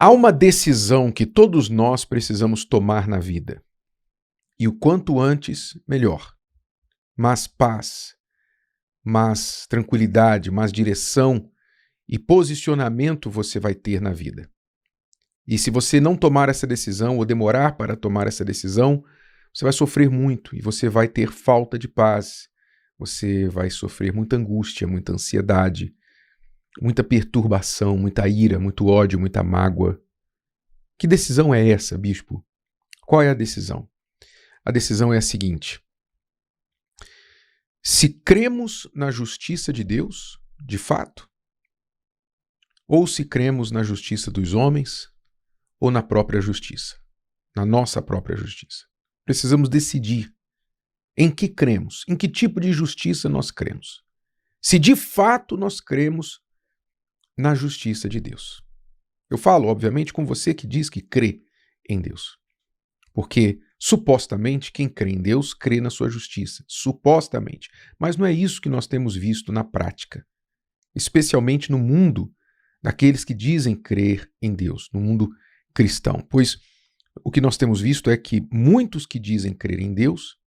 Há uma decisão que todos nós precisamos tomar na vida. E o quanto antes, melhor. Mais paz, mais tranquilidade, mais direção e posicionamento você vai ter na vida. E se você não tomar essa decisão ou demorar para tomar essa decisão, você vai sofrer muito e você vai ter falta de paz. Você vai sofrer muita angústia, muita ansiedade, muita perturbação, muita ira, muito ódio, muita mágoa. Que decisão é essa, bispo? Qual é a decisão? A decisão é a seguinte: se cremos na justiça de Deus, de fato, ou se cremos na justiça dos homens, ou na própria justiça, na nossa própria justiça. Precisamos decidir em que cremos, em que tipo de justiça nós cremos. Se de fato nós cremos na justiça de Deus. Eu falo, obviamente, com você que diz que crê em Deus. Porque, supostamente, quem crê em Deus crê na sua justiça. Supostamente. Mas não é isso que nós temos visto na prática. Especialmente no mundo daqueles que dizem crer em Deus, no mundo cristão. Pois o que nós temos visto é que muitos que dizem crer em Deus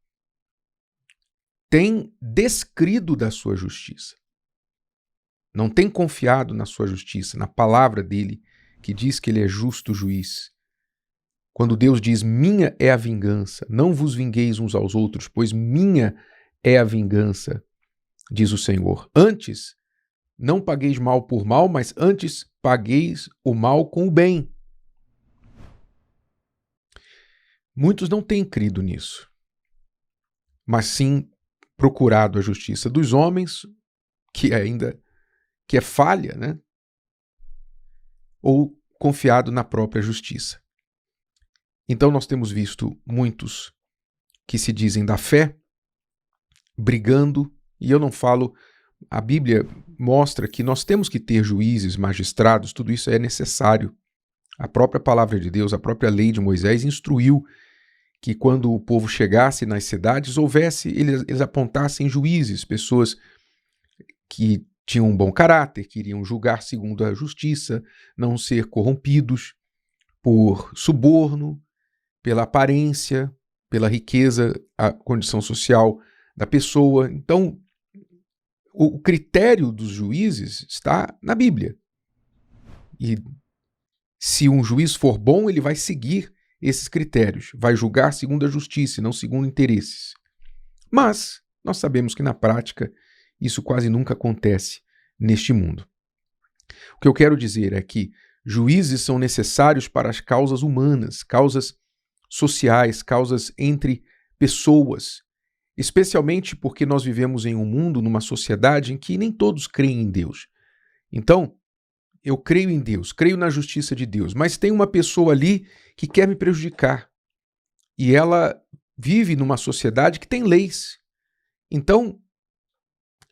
têm descrido da sua justiça. Não têm confiado na sua justiça, na palavra dele, que diz que ele é justo juiz. Quando Deus diz, minha é a vingança, não vos vingueis uns aos outros, pois minha é a vingança, diz o Senhor. Antes, não pagueis mal por mal, mas antes pagueis o mal com o bem. Muitos não têm crido nisso, mas sim procurado a justiça dos homens, que é falha, né? Ou confiado na própria justiça. Então nós temos visto muitos que se dizem da fé, brigando, e eu não falo, a Bíblia mostra que nós temos que ter juízes, magistrados, tudo isso é necessário. A própria palavra de Deus, a própria lei de Moisés instruiu que quando o povo chegasse nas cidades, eles apontassem juízes, pessoas que tinham um bom caráter, que iriam julgar segundo a justiça, não ser corrompidos por suborno, pela aparência, pela riqueza, a condição social da pessoa. Então, o critério dos juízes está na Bíblia. E se um juiz for bom, ele vai seguir esses critérios, vai julgar segundo a justiça e não segundo interesses. Mas nós sabemos que na prática isso quase nunca acontece neste mundo. O que eu quero dizer é que juízes são necessários para as causas humanas, causas sociais, causas entre pessoas, especialmente porque nós vivemos em um mundo, numa sociedade em que nem todos creem em Deus. Então, eu creio em Deus, creio na justiça de Deus, mas tem uma pessoa ali que quer me prejudicar. E ela vive numa sociedade que tem leis. Então,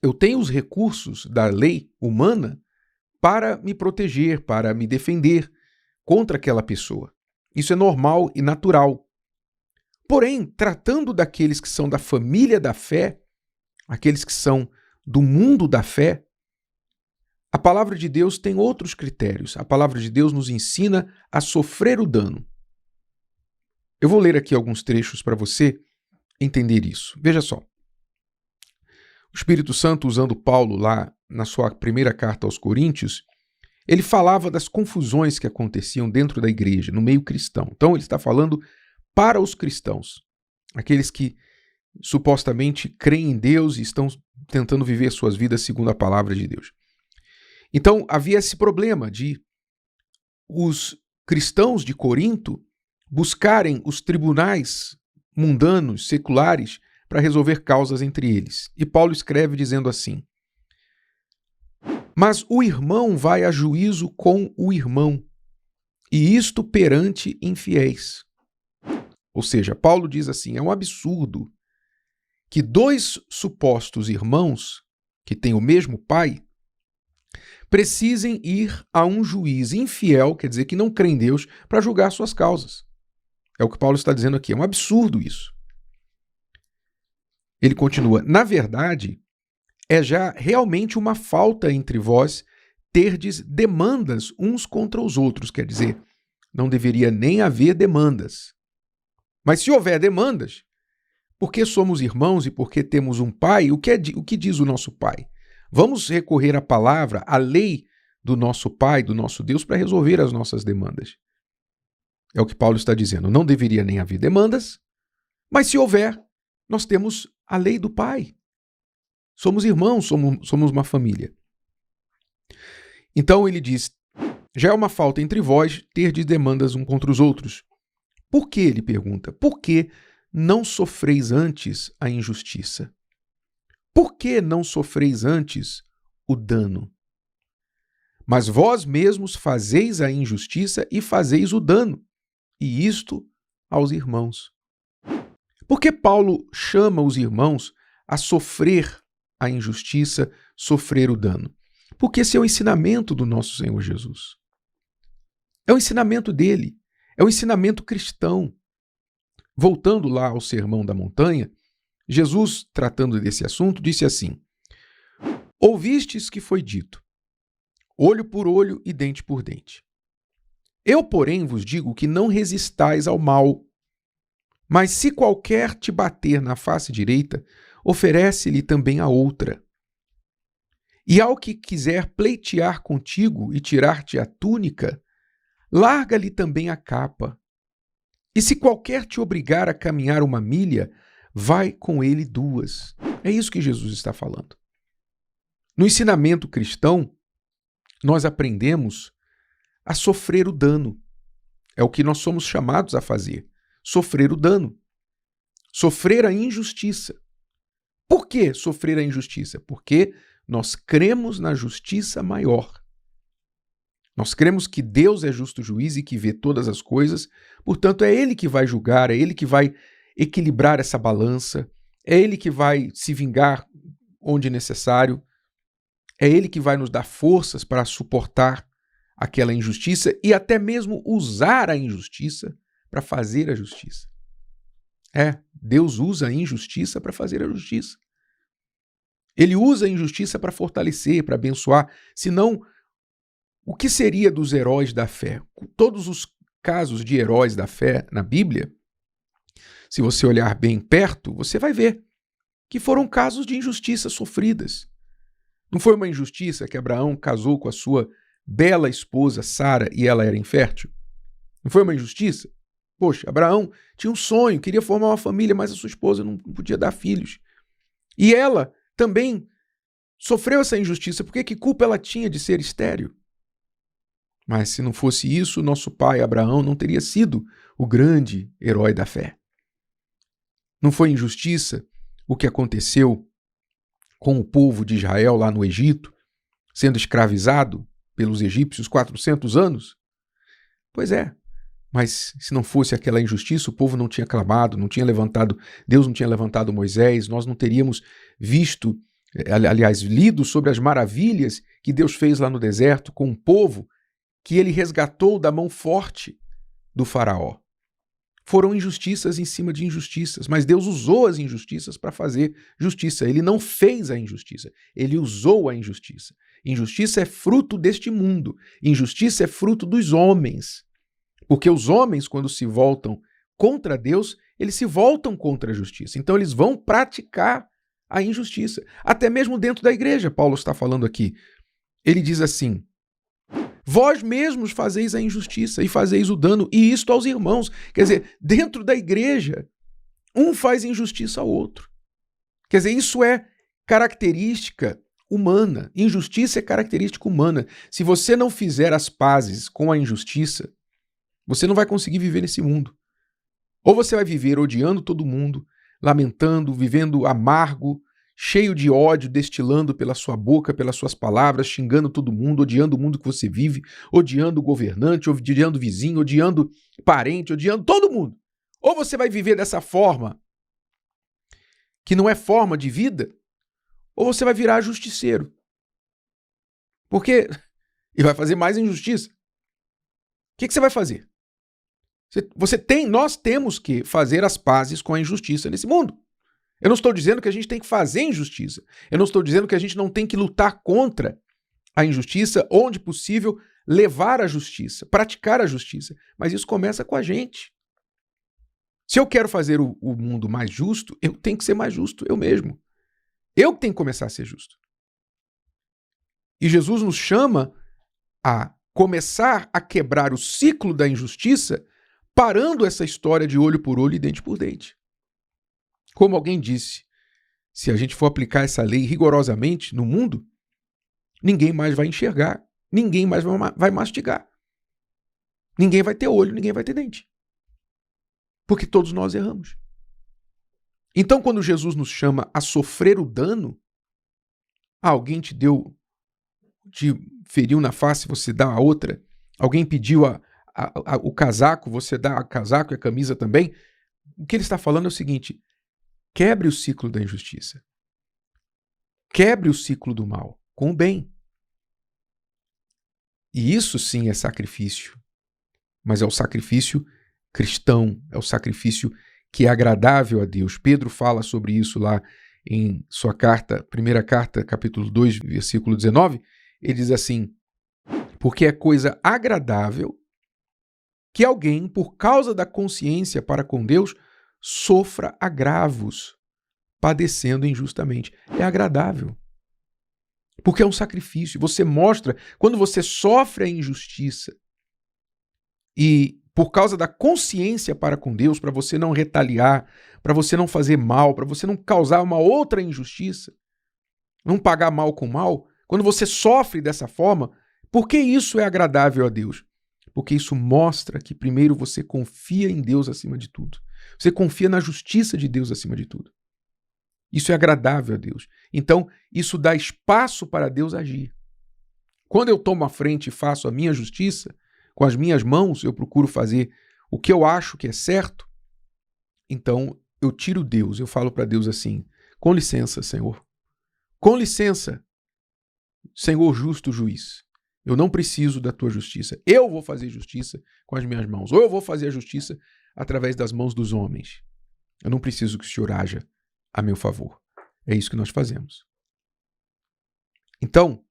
eu tenho os recursos da lei humana para me proteger, para me defender contra aquela pessoa. Isso é normal e natural. Porém, tratando daqueles que são da família da fé, aqueles que são do mundo da fé, a palavra de Deus tem outros critérios. A palavra de Deus nos ensina a sofrer o dano. Eu vou ler aqui alguns trechos para você entender isso. Veja só. O Espírito Santo, usando Paulo lá na sua primeira carta aos Coríntios, ele falava das confusões que aconteciam dentro da igreja, no meio cristão. Então ele está falando para os cristãos, aqueles que supostamente creem em Deus e estão tentando viver suas vidas segundo a palavra de Deus. Então havia esse problema de os cristãos de Corinto buscarem os tribunais mundanos, seculares, para resolver causas entre eles. E Paulo escreve dizendo assim: mas o irmão vai a juízo com o irmão, e isto perante infiéis. Ou seja, Paulo diz assim, é um absurdo que dois supostos irmãos, que têm o mesmo pai, precisem ir a um juiz infiel, quer dizer, que não crê em Deus, para julgar suas causas. É o que Paulo está dizendo aqui, é um absurdo isso. Ele continua, na verdade, é já realmente uma falta entre vós terdes demandas uns contra os outros, quer dizer, não deveria nem haver demandas. Mas se houver demandas, porque somos irmãos e porque temos um pai, o que diz o nosso pai? Vamos recorrer à palavra, à lei do nosso pai, do nosso Deus, para resolver as nossas demandas. É o que Paulo está dizendo. Não deveria nem haver demandas, mas se houver, nós temos a lei do pai. Somos irmãos, somos uma família. Então ele diz, já é uma falta entre vós terdes demandas uns contra os outros. Por que, ele pergunta, por que não sofreis antes a injustiça? Por que não sofreis antes o dano? Mas vós mesmos fazeis a injustiça e fazeis o dano, e isto aos irmãos. Por que Paulo chama os irmãos a sofrer a injustiça, sofrer o dano? Porque esse é o ensinamento do nosso Senhor Jesus. É o ensinamento dele, é o ensinamento cristão. Voltando lá ao Sermão da Montanha, Jesus, tratando desse assunto, disse assim: ouvistes que foi dito, olho por olho e dente por dente. Eu, porém, vos digo que não resistais ao mal, mas se qualquer te bater na face direita, oferece-lhe também a outra. E ao que quiser pleitear contigo e tirar-te a túnica, larga-lhe também a capa. E se qualquer te obrigar a caminhar 1 milha, vai com ele 2. É isso que Jesus está falando. No ensinamento cristão, nós aprendemos a sofrer o dano. É o que nós somos chamados a fazer. Sofrer o dano. Sofrer a injustiça. Por que sofrer a injustiça? Porque nós cremos na justiça maior. Nós cremos que Deus é justo juiz e que vê todas as coisas, portanto é Ele que vai julgar, é Ele que vai equilibrar essa balança, é Ele que vai se vingar onde necessário, é Ele que vai nos dar forças para suportar aquela injustiça e até mesmo usar a injustiça para fazer a justiça. Deus usa a injustiça para fazer a justiça. Ele usa a injustiça para fortalecer, para abençoar, senão o que seria dos heróis da fé? Todos os casos de heróis da fé na Bíblia, se você olhar bem perto, você vai ver que foram casos de injustiças sofridas. Não foi uma injustiça que Abraão casou com a sua bela esposa Sara e ela era infértil? Não foi uma injustiça? Poxa, Abraão tinha um sonho, queria formar uma família, mas a sua esposa não podia dar filhos. E ela também sofreu essa injustiça, porque que culpa ela tinha de ser estéril? Mas se não fosse isso, nosso pai Abraão não teria sido o grande herói da fé. Não foi injustiça o que aconteceu com o povo de Israel lá no Egito, sendo escravizado pelos egípcios 400 anos? Pois é, mas se não fosse aquela injustiça, o povo não tinha clamado, não tinha levantado, Deus não tinha levantado Moisés, nós não teríamos visto, aliás, lido sobre as maravilhas que Deus fez lá no deserto com o povo que ele resgatou da mão forte do faraó. Foram injustiças em cima de injustiças, mas Deus usou as injustiças para fazer justiça. Ele não fez a injustiça, ele usou a injustiça. Injustiça é fruto deste mundo, injustiça é fruto dos homens. Porque os homens, quando se voltam contra Deus, eles se voltam contra a justiça. Então eles vão praticar a injustiça. Até mesmo dentro da igreja, Paulo está falando aqui. Ele diz assim: vós mesmos fazeis a injustiça e fazeis o dano, e isto aos irmãos. Quer dizer, dentro da igreja, um faz injustiça ao outro. Quer dizer, isso é característica humana. Injustiça é característica humana. Se você não fizer as pazes com a injustiça, você não vai conseguir viver nesse mundo. Ou você vai viver odiando todo mundo, lamentando, vivendo amargo, cheio de ódio, destilando pela sua boca, pelas suas palavras, xingando todo mundo, odiando o mundo que você vive, odiando o governante, odiando o vizinho, odiando parente, odiando todo mundo. Ou você vai viver dessa forma, que não é forma de vida, ou você vai virar justiceiro. Porque e vai fazer mais injustiça. O que você vai fazer? Nós temos que fazer as pazes com a injustiça nesse mundo. Eu não estou dizendo que a gente tem que fazer injustiça. Eu não estou dizendo que a gente não tem que lutar contra a injustiça, onde possível, levar a justiça, praticar a justiça. Mas isso começa com a gente. Se eu quero fazer o mundo mais justo, eu tenho que ser mais justo eu mesmo. Eu que tenho que começar a ser justo. E Jesus nos chama a começar a quebrar o ciclo da injustiça, parando essa história de olho por olho e dente por dente. Como alguém disse, se a gente for aplicar essa lei rigorosamente no mundo, ninguém mais vai enxergar, ninguém mais vai mastigar. Ninguém vai ter olho, ninguém vai ter dente. Porque todos nós erramos. Então, quando Jesus nos chama a sofrer o dano, alguém te feriu na face, você dá a outra. Alguém pediu o casaco, você dá o casaco e a camisa também. O que ele está falando é o seguinte: quebre o ciclo da injustiça. Quebre o ciclo do mal com o bem. E isso sim é sacrifício. Mas é o sacrifício cristão, é o sacrifício que é agradável a Deus. Pedro fala sobre isso lá em sua carta, primeira carta, capítulo 2, versículo 19. Ele diz assim: porque é coisa agradável que alguém, por causa da consciência para com Deus, sofra agravos, padecendo injustamente. É agradável. Porque é um sacrifício. Você mostra, quando você sofre a injustiça e por causa da consciência para com Deus, para você não retaliar, para você não fazer mal, para você não causar uma outra injustiça, não pagar mal com mal, quando você sofre dessa forma, por que isso é agradável a Deus? Porque isso mostra que primeiro você confia em Deus acima de tudo. Você confia na justiça de Deus acima de tudo. Isso é agradável a Deus. Então, isso dá espaço para Deus agir. Quando eu tomo a frente e faço a minha justiça, com as minhas mãos, eu procuro fazer o que eu acho que é certo, então eu tiro Deus, eu falo para Deus assim: com licença, Senhor. Com licença, Senhor justo juiz. Eu não preciso da tua justiça. Eu vou fazer justiça com as minhas mãos. Ou eu vou fazer a justiça através das mãos dos homens. Eu não preciso que o Senhor haja a meu favor. É isso que nós fazemos. Então,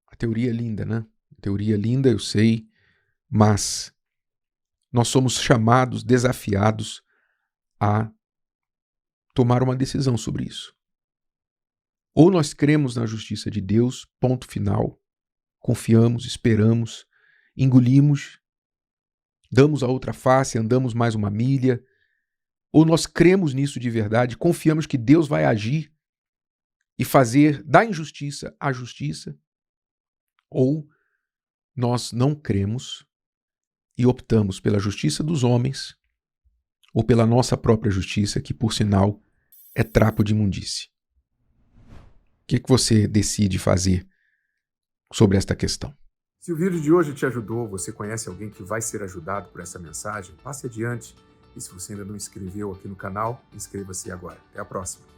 a teoria é linda, né? A teoria é linda, eu sei, mas nós somos chamados, desafiados a tomar uma decisão sobre isso. Ou nós cremos na justiça de Deus, ponto final, confiamos, esperamos, engolimos, damos a outra face, andamos mais uma milha, ou nós cremos nisso de verdade, confiamos que Deus vai agir e fazer da injustiça a justiça, ou nós não cremos e optamos pela justiça dos homens ou pela nossa própria justiça, que por sinal é trapo de imundície. O que você decide fazer sobre esta questão? Se o vídeo de hoje te ajudou, você conhece alguém que vai ser ajudado por essa mensagem, passe adiante. E se você ainda não inscreveu aqui no canal, inscreva-se agora. Até a próxima.